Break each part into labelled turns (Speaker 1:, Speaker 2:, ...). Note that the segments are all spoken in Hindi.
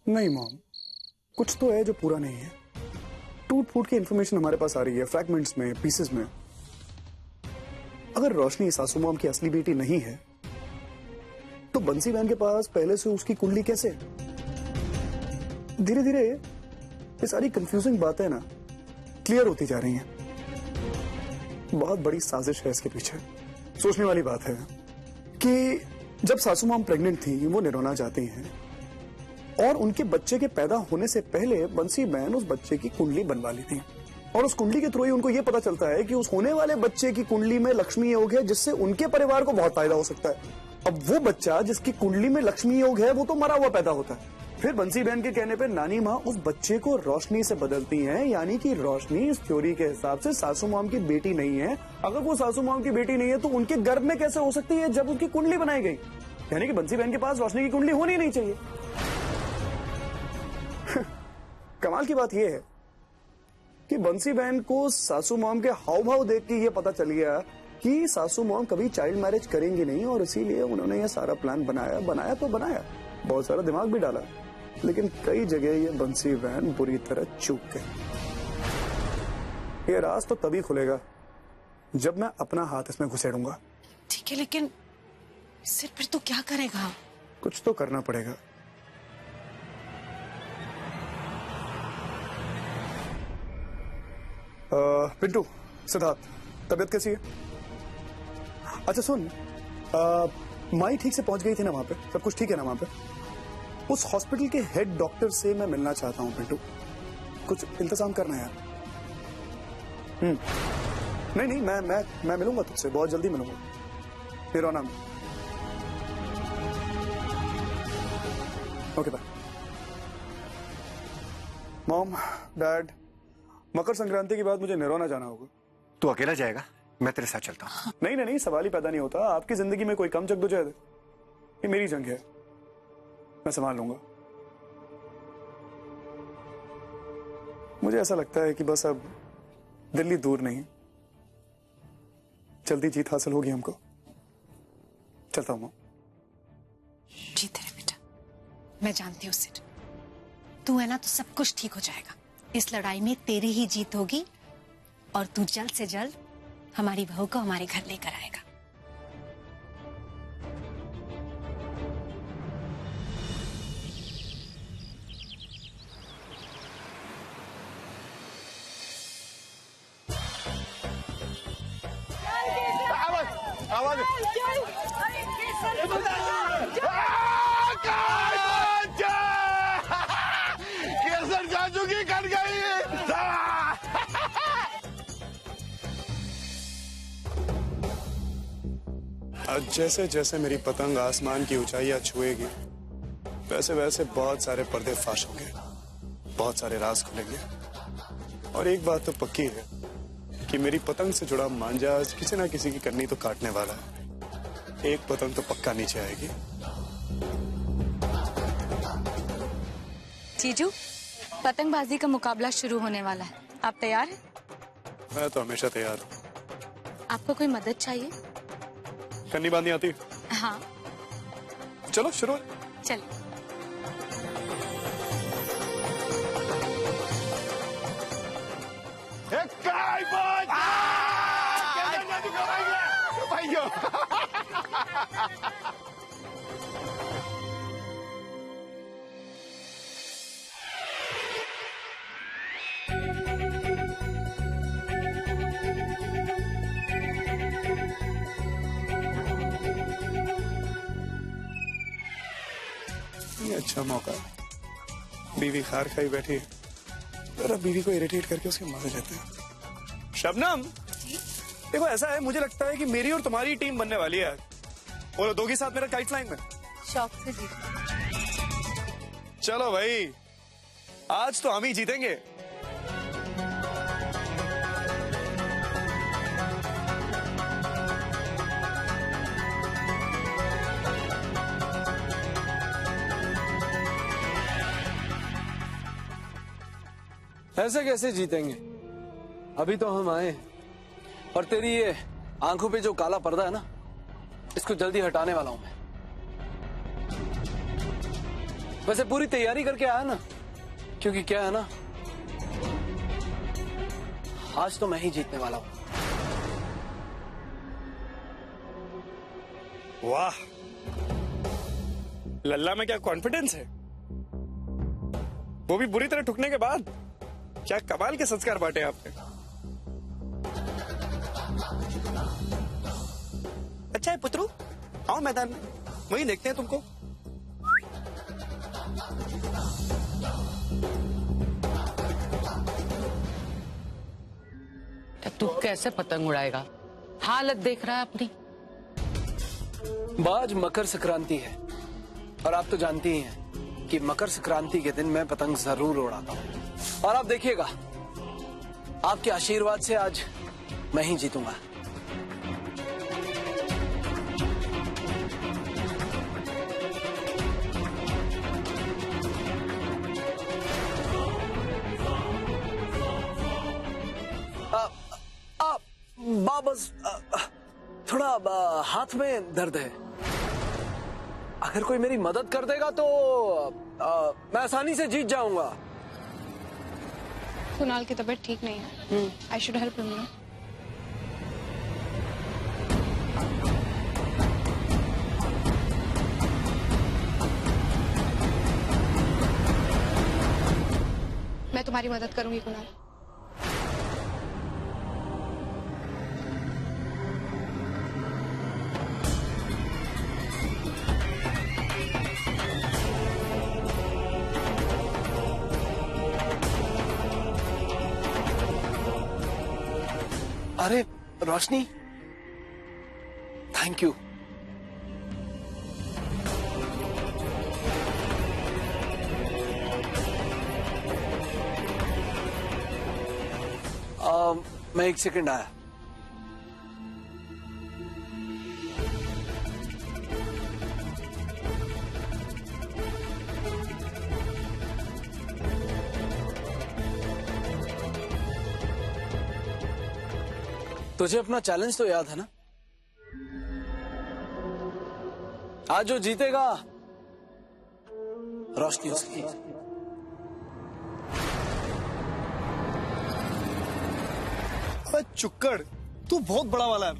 Speaker 1: नहीं मॉम, कुछ तो है जो पूरा नहीं है। टूट फूट की इंफॉर्मेशन हमारे पास आ रही है, फ्रैगमेंट्स में, पीसेस में। अगर रोशनी सासू मॉम की असली बेटी नहीं है तो बंसी बहन के पास पहले से उसकी कुंडली कैसे? धीरे धीरे ये सारी कंफ्यूजिंग बातें ना क्लियर होती जा रही हैं। बहुत बड़ी साजिश है इसके पीछे। सोचने वाली बात है कि जब सासू मॉम प्रेग्नेंट थी, वो निरोना जाती हैं और उनके बच्चे के पैदा होने से पहले बंसी बहन उस बच्चे की कुंडली बनवा ली थी और उस कुंडली के थ्रू ही उनको यह पता चलता है कि उस होने वाले बच्चे की कुंडली में लक्ष्मी योग है, जिससे उनके परिवार को बहुत फायदा हो सकता है। अब वो बच्चा जिसकी कुंडली में लक्ष्मी योग है वो तो मरा हुआ पैदा होता है। फिर बंसी बहन के कहने पर नानी माँ उस बच्चे को रोशनी से बदलती हैं, यानी कि रोशनी इस थ्योरी के हिसाब से सासू मॉम की बेटी नहीं है। अगर वो सासू मॉम की बेटी नहीं है तो उनके गर्भ में कैसे हो सकती है जब उनकी कुंडली बनाई गई? यानी कि बंसी बहन के पास रोशनी की कुंडली होनी नहीं चाहिए। कमाल की बात यह है कि बंसी बहन को सासू मॉम के हाव भाव देख के ये पता चल गया कि सासू मॉम कभी चाइल्ड मैरिज करेंगी नहीं और इसीलिए उन्होंने ये सारा प्लान बनाया तो बनाया, बहुत सारा दिमाग भी डाला, लेकिन कई जगह ये बंसी बहन बुरी तरह चूक गई। ये राज तो तभी खुलेगा जब मैं अपना हाथ इसमें घुसेड़ूंगा।
Speaker 2: ठीक है, लेकिन सिर फिर तो क्या करेगा?
Speaker 1: कुछ तो करना पड़ेगा। पिंटू, सिद्धार्थ, तबीयत कैसी है? अच्छा सुन, माई ठीक से पहुंच गई थी ना वहां पे? सब कुछ ठीक है ना वहां पे? उस हॉस्पिटल के हेड डॉक्टर से मैं मिलना चाहता हूं पिंटू, कुछ इंतजाम करना है यार। नहीं, मैं मिलूंगा तुझसे, बहुत जल्दी मिलूंगा। निरोना में। Okay bye. Mom, dad, Makar Sankranti के बाद मुझे निरोना जाना होगा।
Speaker 3: तू अकेला जाएगा? मैं तेरे साथ चलता हूँ।
Speaker 1: नहीं, सवाल ही पैदा नहीं होता। आपकी जिंदगी में कोई कम जद्दोजहद है? ये मेरी जंग है, मैं संभाल लूंगा। मुझे ऐसा लगता है कि बस अब दिल्ली दूर नहीं, जल्दी जीत हासिल होगी हमको। चलता हूँ।
Speaker 2: जीत रहे बेटा, मैं जानती हूँ सिर, तू है ना तो सब कुछ ठीक हो जाएगा। इस लड़ाई में तेरी ही जीत होगी और तू जल्द से जल्द हमारी बहू को हमारे घर लेकर आएगा।
Speaker 4: आवाज केसर चाचू की कट गई।
Speaker 1: आज जैसे जैसे मेरी पतंग आसमान की ऊंचाइयां छुएगी वैसे वैसे बहुत सारे पर्दे फाश होंगे, बहुत सारे राज खुलेंगे। और एक बात तो पक्की है कि मेरी पतंग से जुड़ा मांझा किसी ना किसी की कन्नी तो काटने वाला है। एक पतंग तो पक्का नीचे आएगी।
Speaker 5: जीजू, पतंगबाजी का मुकाबला शुरू होने वाला है, आप तैयार हैं?
Speaker 1: मैं तो हमेशा तैयार हूँ।
Speaker 5: आपको कोई मदद चाहिए?
Speaker 1: कन्नी बांधनी आती?
Speaker 5: हाँ।
Speaker 1: चलो शुरू।
Speaker 5: चलिए।
Speaker 1: ये अच्छा मौका, बीवी खार खाई बैठी है, जरा बीवी को इरिटेट करके उसके मजे लेते हैं। शबनम, देखो ऐसा है, मुझे लगता है कि मेरी और तुम्हारी टीम बनने वाली है। बोलो दोगी साथ मेरा काइट फ्लाइंग में?
Speaker 5: शौक से जी।
Speaker 1: चलो भाई, आज तो हम ही जीतेंगे।
Speaker 6: ऐसे कैसे जीतेंगे? अभी तो हम आए और तेरी ये आंखों पे जो काला पर्दा है ना, इसको जल्दी हटाने वाला हूं मैं। वैसे पूरी तैयारी करके आया ना, क्योंकि क्या है ना, आज तो मैं ही जीतने वाला हूं।
Speaker 1: वाह, लल्ला में क्या कॉन्फिडेंस है, वो भी बुरी तरह ठुकने के बाद। क्या कमाल के संस्कार बांटे आपने। अच्छा है पुत्रु, आओ मैदान में, वहीं देखते हैं तुमको।
Speaker 7: तू कैसे पतंग उड़ाएगा? हालत देख रहा है अपनी।
Speaker 6: आज मकर संक्रांति है और आप तो जानती ही हैं कि मकर संक्रांति के दिन मैं पतंग जरूर उड़ाता हूं। और आप देखिएगा, आपके आशीर्वाद से आज मैं ही जीतूंगा। बस थोड़ा हाथ में दर्द है। अगर कोई मेरी मदद कर देगा तो मैं आसानी से जीत जाऊंगा।
Speaker 5: कुणाल की तबीयत ठीक नहीं है। आई शुड हेल्प हिम ना। मैं तुम्हारी मदद करूंगी कुणाल।
Speaker 6: अरे रोशनी, थैंक यू। मैं एक सेकंड आया। तुझे अपना चैलेंज तो याद है ना? आज जो जीतेगा रोशनी उसकी।
Speaker 1: अबे चुक्कड़, तू बहुत बड़ा वाला है।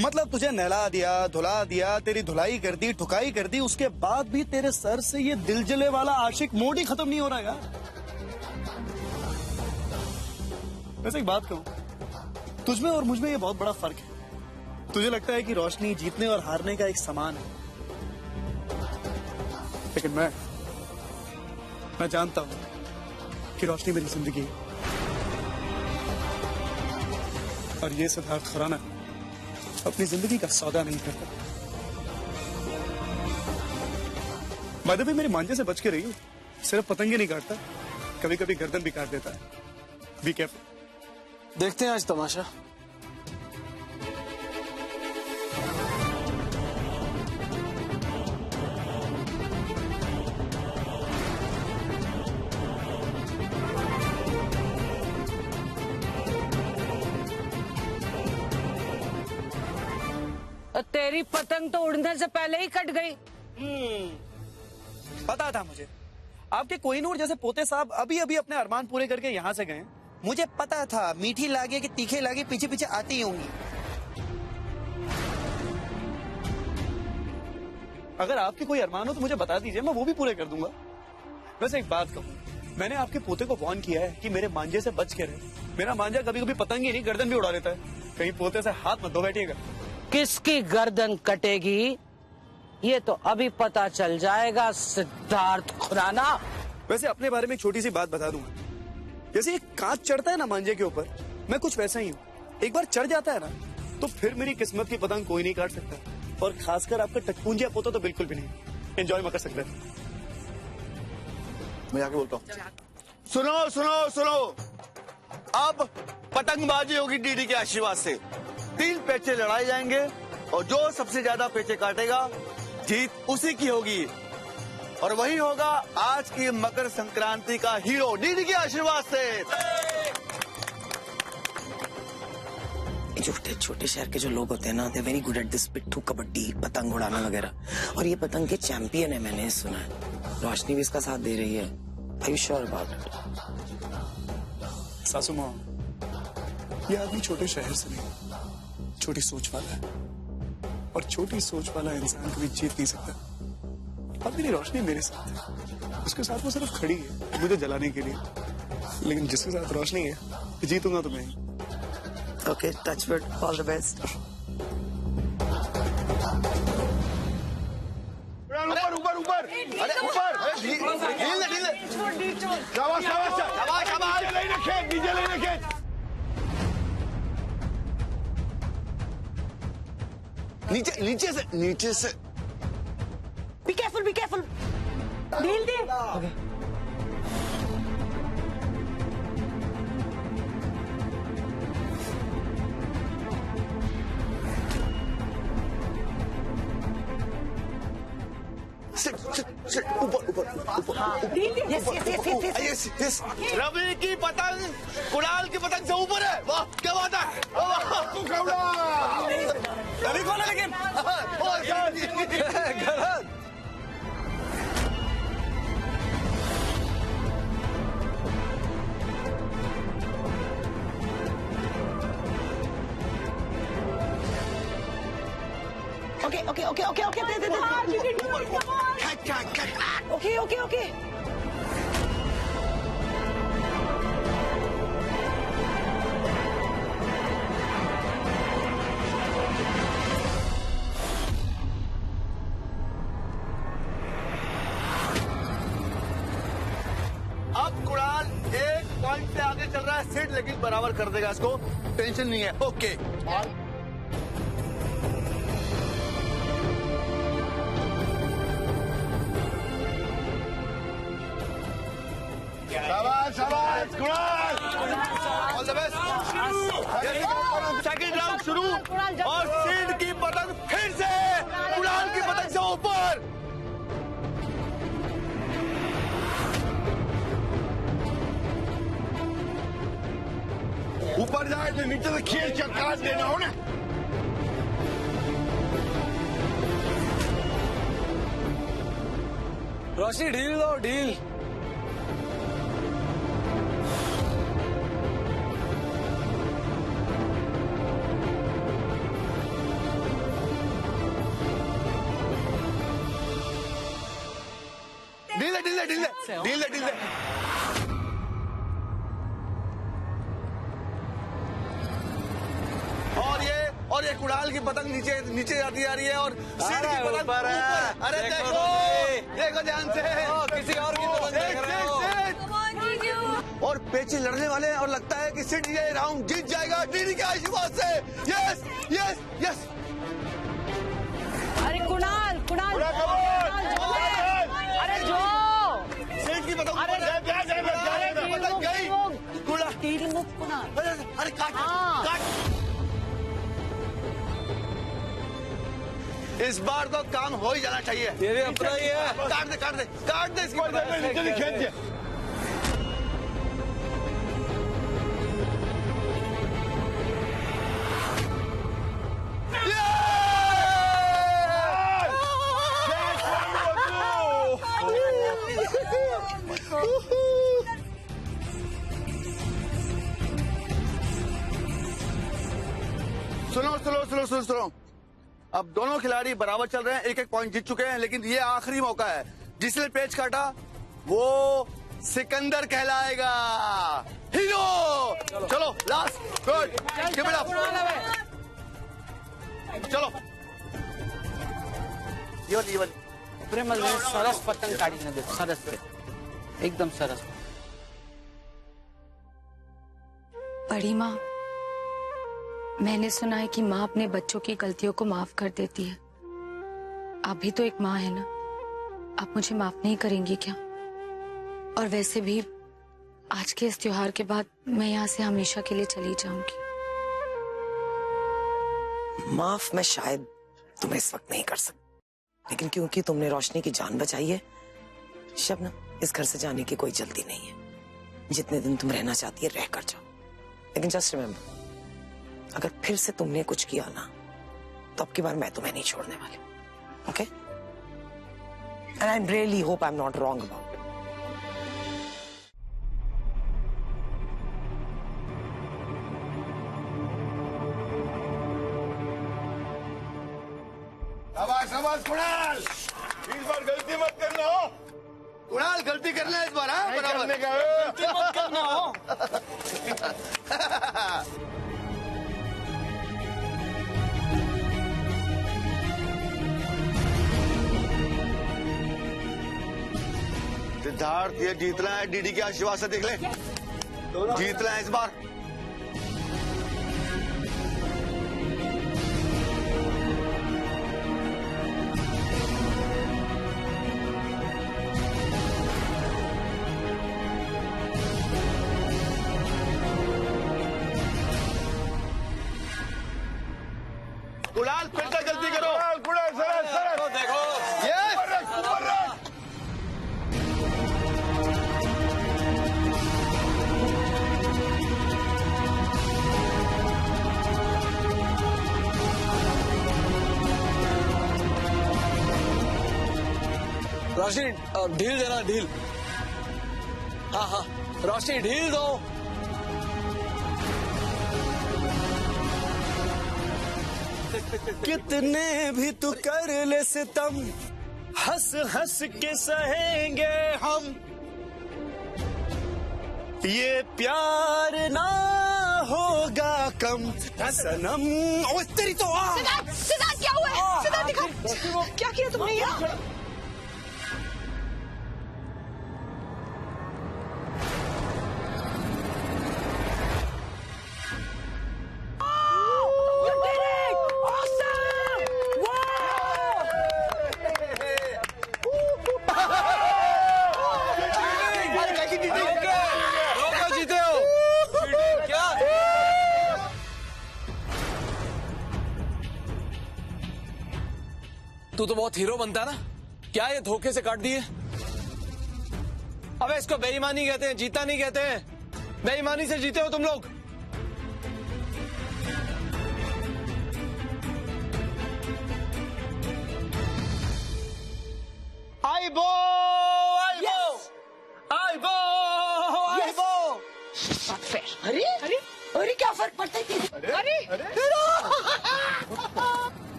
Speaker 1: मतलब तुझे नहला दिया, धुला दिया, तेरी धुलाई कर दी, ठुकाई कर दी, उसके बाद भी तेरे सर से ये दिलजले वाला आशिक मोड ही खत्म नहीं हो रहा यार। वैसे एक बात कहूं, तुझमें और मुझमें ये बहुत बड़ा फर्क है। तुझे लगता है कि रोशनी जीतने और हारने का एक समान है, लेकिन मैं जानता हूं कि रोशनी मेरी जिंदगी है। और ये सिद्धार्थ खुराना अपनी जिंदगी का सौदा नहीं करता। बाय द वे, मेरे मांझे से बच के रही हूं। सिर्फ पतंगे नहीं काटता, कभी कभी गर्दन भी काट देता है। Be careful.
Speaker 6: देखते हैं आज तमाशा।
Speaker 7: तेरी पतंग तो उड़ने से पहले ही कट गई।
Speaker 1: पता था मुझे, आपके कोहिनूर जैसे पोते साहब अभी अभी अपने अरमान पूरे करके यहाँ से गए।
Speaker 8: मुझे पता था मीठी लागे कि तीखे लागे पीछे पीछे आती ही होंगी।
Speaker 1: अगर आपके कोई अरमान हो तो मुझे बता दीजिए, मैं वो भी पूरे कर दूंगा। वैसे एक बात कहूँ, मैंने आपके पोते को वार्न किया है कि मेरे मांझे से बच के रहे। मेरा मांझा कभी कभी पतंग ही नहीं गर्दन भी उड़ा देता है। कहीं पोते से हाथ मत धो बैठिएगा।
Speaker 7: किसकी गर्दन कटेगी ये तो अभी पता चल जाएगा सिद्धार्थ खुराना।
Speaker 1: वैसे अपने बारे में एक छोटी सी बात बता दूंगा। जैसे एक कांच चढ़ता है ना मांझे के ऊपर, मैं कुछ वैसा ही हूँ। एक बार चढ़ जाता है ना तो फिर मेरी किस्मत की पतंग कोई नहीं काट सकता। और खासकर आपका टकपूंजिया पोता तो बिल्कुल भी नहीं। एंजॉय मकर संक्रांति।
Speaker 3: मैं जाके बोलता हूँ।
Speaker 4: सुनो सुनो सुनो, अब पतंगबाजी होगी डीडी के आशीर्वाद से। 3 पेचे लड़ाए जाएंगे और जो सबसे ज्यादा पेचे काटेगा जीत उसी की होगी। और वही होगा आज की मकर संक्रांति का हीरो डीडी के आशीर्वाद से।
Speaker 9: छोटे छोटे शहर के जो लोग होते हैं ना, they very good at this, पिट्ठू, कबड्डी, पतंग उड़ाना वगैरह। और ये पतंग के चैंपियन है, मैंने सुना है। रोशनी भी इसका साथ दे रही है। Are you sure about it?
Speaker 1: सासू माँ, ये आदमी छोटे शहर से नहीं, छोटी सोच वाला है, और छोटी सोच वाला इंसान कभी जीत नहीं सकता। अब मेरी रोशनी मेरे साथ है, उसके साथ वो सिर्फ खड़ी है मुझे जलाने के लिए, लेकिन जिसके साथ रोशनी है जीतूंगा तो मैं ही।
Speaker 9: Okay, touch wood, all the best.
Speaker 4: ऊपर ऊपर ऊपर, अरे ऊपर, ढील दे। शाबाश शाबाश शाबाश शाबाश, नीचे लेने खेत। नीचे से
Speaker 7: बी केयरफुल ढील दे।
Speaker 4: ऊपर यस। रवि की पतंग कुणाल की पतंग से ऊपर है। वाह क्या बात है। रवि कौन है लेकिन? गलत।
Speaker 7: Okay.
Speaker 4: अब कुणाल 1 पॉइंट से आगे चल रहा है सिड, लेकिन बराबर कर देगा इसको, टेंशन नहीं है। ओके शाबाश Kunal, all the best. Second round शुरू, और सिड की पतंग फिर से कुणाल की पतंग से ऊपर। ऊपर जाए तो नीचे से खींच के काट देना हो ना।
Speaker 6: रोशनी ढील दो, ढील।
Speaker 4: ढील दे। और ये कुणाल की पतंग नीचे जाती जा रही है, और सिड की पतंग ऊपर है। अरे देखो ध्यान से,
Speaker 6: किसी और की पतंग देख रहे हो।
Speaker 4: और पेचे लड़ने वाले हैं, और लगता है कि सिड ये राउंड जीत जाएगा डीडी के आशीर्वाद से। यस।
Speaker 7: अरे कुणाल अरे जो
Speaker 4: सिड की पतंग ऊपर है। पतंग गई। कुणाल अरे काट। इस बार तो काम हो ही जाना चाहिए।
Speaker 6: तेरे अपना ही है।
Speaker 4: काट दे इसकी पतंग। सुनो। अब दोनों खिलाड़ी बराबर चल रहे हैं, 1-1 पॉइंट जीत चुके हैं, लेकिन ये आखिरी मौका है। जिसने पेच काटा वो सिकंदर कहलाएगा। हीरो। चलो last, good, give it up. चलो ये वाली
Speaker 7: प्रेमल ने सरस पतंग काढ़ी न दे, सरस पे एकदम सरस।
Speaker 5: बड़ी माँ, मैंने सुना है कि माँ अपने बच्चों की गलतियों को माफ कर देती है। आप भी तो एक माँ है ना, आप मुझे माफ नहीं करेंगी क्या? और वैसे भी आज के इस त्योहार के बाद मैं यहाँ से हमेशा के लिए चली जाऊंगी।
Speaker 9: माफ मैं शायद तुम्हें इस वक्त नहीं कर सकती, लेकिन क्योंकि तुमने रोशनी की जान बचाई है शबनम, इस घर से जाने की कोई जल्दी नहीं है। जितने दिन तुम रहना चाहती है रह कर जाओ, लेकिन जस्ट रिमेम्बर अगर फिर से तुमने कुछ किया ना तो अब की बार मैं तुम्हें नहीं छोड़ने वाली, okay? And I really hope I am not wrong about it.
Speaker 4: शाबाश कुणाल, इस बार गलती मत करना हो। कुणाल गलती करना है इस बार, हाँ बराबर। गलती मत करना हो। सिद्धार्थ, ये जीतना है डीडी के आशीर्वाद से, देख ले जीतना है इस बार। कुणाल फिर से गलती करो। कुणाल सरस देखो ये
Speaker 6: रोशनी ढील देना, ढील। हाँ हाँ रोशनी ढील दो।
Speaker 1: कितने भी तू कर ले सितम, हंस हंस के सहेंगे हम, ये प्यार ना होगा कम सनम। ओ तेरी तो
Speaker 2: सिद्धार्थ क्या हुआ है? सिद्धार्थ दिखा, क्या किया तुमने यार?
Speaker 6: तू तो बहुत हीरो बनता है ना, क्या ये धोखे से काट दिए? अबे इसको बेईमानी कहते हैं, जीता नहीं कहते हैं। बेईमानी से जीते हो तुम लोग।
Speaker 4: आइबो आइबो आइबो आइबो।
Speaker 9: अरे अरे अरे क्या फर्क पड़ता है? अरे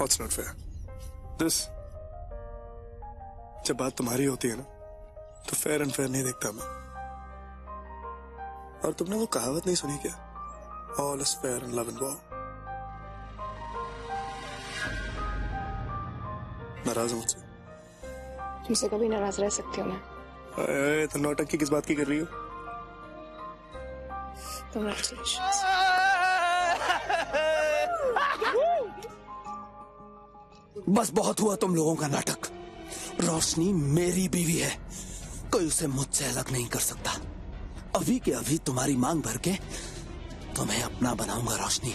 Speaker 1: What's not fair? This जब बात तुम्हारी होती है ना तो फेयर एंड फेयर नहीं देखता मैं। और तुमने वो कहावत नहीं सुनी क्या? All is fair in love and war। नाराज हूं मुझसे?
Speaker 5: तुमसे कभी नाराज रह सकती हूँ मैं।
Speaker 1: तो नौटंकी किस बात की कर रही हो?
Speaker 10: बस बहुत हुआ तुम लोगों का नाटक। रोशनी मेरी बीवी है, कोई उसे मुझसे अलग नहीं कर सकता। अभी के अभी तुम्हारी मांग भर के तुम्हें अपना बनाऊंगा रोशनी।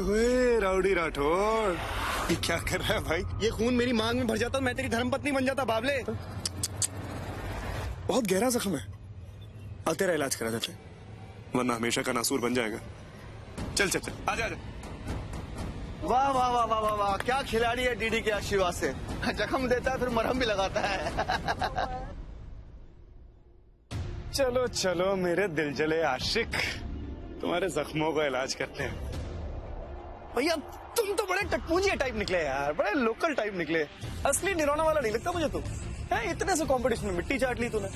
Speaker 1: होए राउडी राठौर, ये क्या कर रहा है भाई?
Speaker 3: ये खून मेरी मांग में भर जाता मैं तेरी धर्मपत्नी बन जाता बाबले।
Speaker 1: बहुत गहरा जख्म है, अब तेरा इलाज करा देते वरना हमेशा का नासूर बन जाएगा। चल चल चल आजा आजा।
Speaker 4: वाह वाह वाह वाह वाह वाह, क्या खिलाड़ी है डीडी के आशीर्वाद से। जख्म देता है फिर मरहम भी लगाता है।
Speaker 1: चलो चलो मेरे दिल जले आशिक, तुम्हारे जख्मों का इलाज करते हैं।
Speaker 3: भैया तुम तो बड़े टकपूंजी टाइप निकले यार, बड़े लोकल टाइप निकले। असली निरौना वाला नहीं लगता मुझे तू। है इतने से कंपटीशन में मिट्टी चाट ली तूने।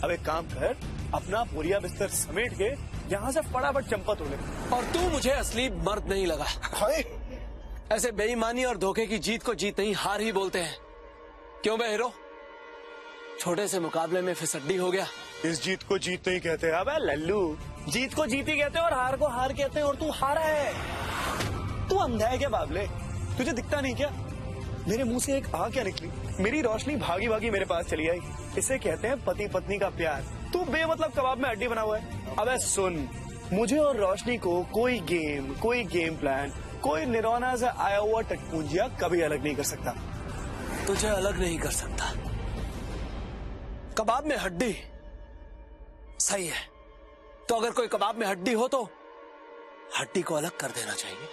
Speaker 3: अब एक काम कर, अपना बोरिया बिस्तर समेट के यहाँ से फटाफट चंपत हो ले।
Speaker 6: और तू मुझे असली मर्द नहीं लगा।
Speaker 3: हाय
Speaker 6: ऐसे बेईमानी और धोखे की जीत को जीत नहीं हार ही बोलते हैं। क्यों बे हीरो, छोटे से मुकाबले में फिसड्डी हो गया।
Speaker 3: इस जीत को जीत नहीं कहते। अबे लल्लू, जीत को जीत ही कहते हैं और हार को हार कहते हैं, और तू हारा है। तू अंधा है क्या बाबले? तुझे दिखता नहीं क्या? मेरे मुंह से एक आ क्या निकली? मेरी रोशनी भागी भागी मेरे पास चली आई। इसे कहते हैं पति पत्नी का प्यार। तू बेमतलब कबाब में हड्डी बना हुआ है। अबे सुन, मुझे और रोशनी को कोई गेम प्लान, कोई निरौना से आया हुआ टटपूंजिया कभी अलग नहीं कर सकता।
Speaker 6: तुझे अलग नहीं कर सकता। कबाब में हड्डी सही है, तो अगर कोई कबाब में हड्डी हो तो हड्डी को अलग कर देना चाहिए।